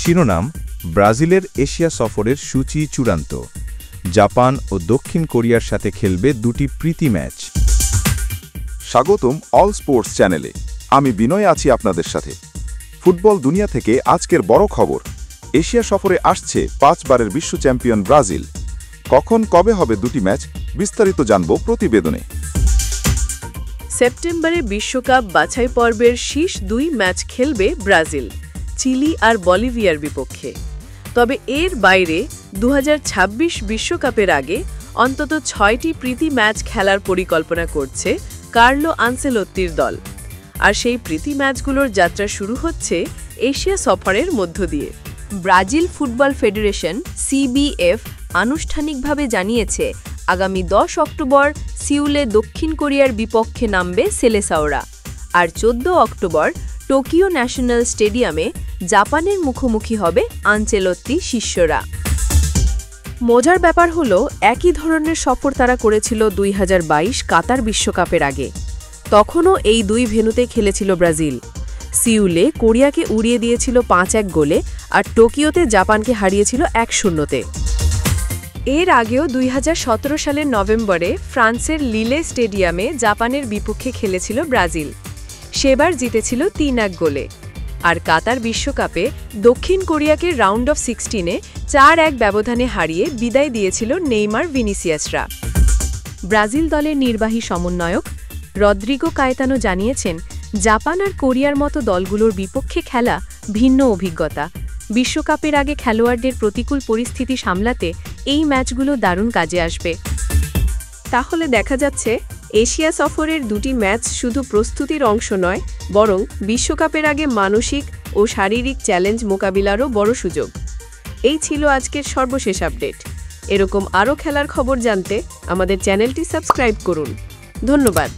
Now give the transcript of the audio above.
শিরোনাম ব্রাজিলের এশিয়া সফরের সূচি চূড়ান্ত। জাপান ও দক্ষিণ কোরিয়ার সাথে খেলবে দুটি প্রীতি ম্যাচ। স্বাগতম অল স্পোর্টস চ্যানেলে। আমি বিনয় আছি আপনাদের সাথে। ফুটবল দুনিয়া থেকে আজকের বড় খবর, এশিয়া সফরে আসছে 5 বারের বিশ্ব চ্যাম্পিয়ন ব্রাজিল। কখন কবে হবে দুটি ম্যাচ, বিস্তারিত জানব প্রতিবেদনে। সেপ্টেম্বরে বিশ্বকাপ বাছাই পর্বের শীর্ষ 2 ম্যাচ খেলবে ব্রাজিল, চিলি আর বলিভিয়ার বিপক্ষে। তবে এর বাইরে 2026 বিশ্বকাপের আগে অন্তত 6টি প্রীতি ম্যাচ খেলার পরিকল্পনা করছে কার্লো আনসেলোত্তির দল। আর সেই প্রীতি ম্যাচগুলোর যাত্রা শুরু হচ্ছে এশিয়া সফরের মধ্য দিয়ে। ব্রাজিল ফুটবল ফেডারেশন সিবিএফ আনুষ্ঠানিকভাবে জানিয়েছে আগামী 10 অক্টোবর সিউলে দক্ষিণ কোরিয়ার বিপক্ষে নামবে সেলেসাওরা, আর 14 অক্টোবর টোকিও ন্যাশনাল স্টেডিয়ামে জাপানের মুখোমুখি হবে আনচেলত্তি শিষ্যরা। মজার ব্যাপার হলো, একই ধরনের সফর তারা করেছিল 2022 কাতার বিশ্বকাপের আগে। তখনও এই 2 ভেন্যুতে খেলেছিল ব্রাজিল। সিউলে কোরিয়াকে উড়িয়ে দিয়েছিল 5-1 গোলে, আর টোকিওতে জাপানকে হারিয়েছিল 1-0-তে। এর আগেও 2017 সালের নভেম্বরে ফ্রান্সের লিলে স্টেডিয়ামে জাপানের বিপক্ষে খেলেছিল ব্রাজিল। সেবার জিতেছিল 3-1 গোলে। আর কাতার বিশ্বকাপে দক্ষিণ কোরিয়াকে রাউন্ড অফ 16-এ 4-1 ব্যবধানে হারিয়ে বিদায় দিয়েছিল নেইমার ভিনিসিয়াসরা। ব্রাজিল দলের নির্বাহী সমন্বয়ক রদ্রিগো কায়েতানো জানিয়েছেন, জাপান আর কোরিয়ার মতো দলগুলোর বিপক্ষে খেলা ভিন্ন অভিজ্ঞতা। বিশ্বকাপের আগে খেলোয়াড়দের প্রতিকূল পরিস্থিতি সামলাতে এই ম্যাচগুলো দারুণ কাজে আসবে। তাহলে দেখা যাচ্ছে এশিয়া সফরের 2টি ম্যাচ শুধু প্রস্তুতির অংশ নয়, বরং বিশ্বকাপের আগে মানসিক ও শারীরিক চ্যালেঞ্জ মোকাবিলারও বড় সুযোগ। এই ছিল আজকের সর্বশেষ আপডেট। এরকম আরও খেলার খবর জানতে আমাদের চ্যানেলটি সাবস্ক্রাইব করুন। ধন্যবাদ।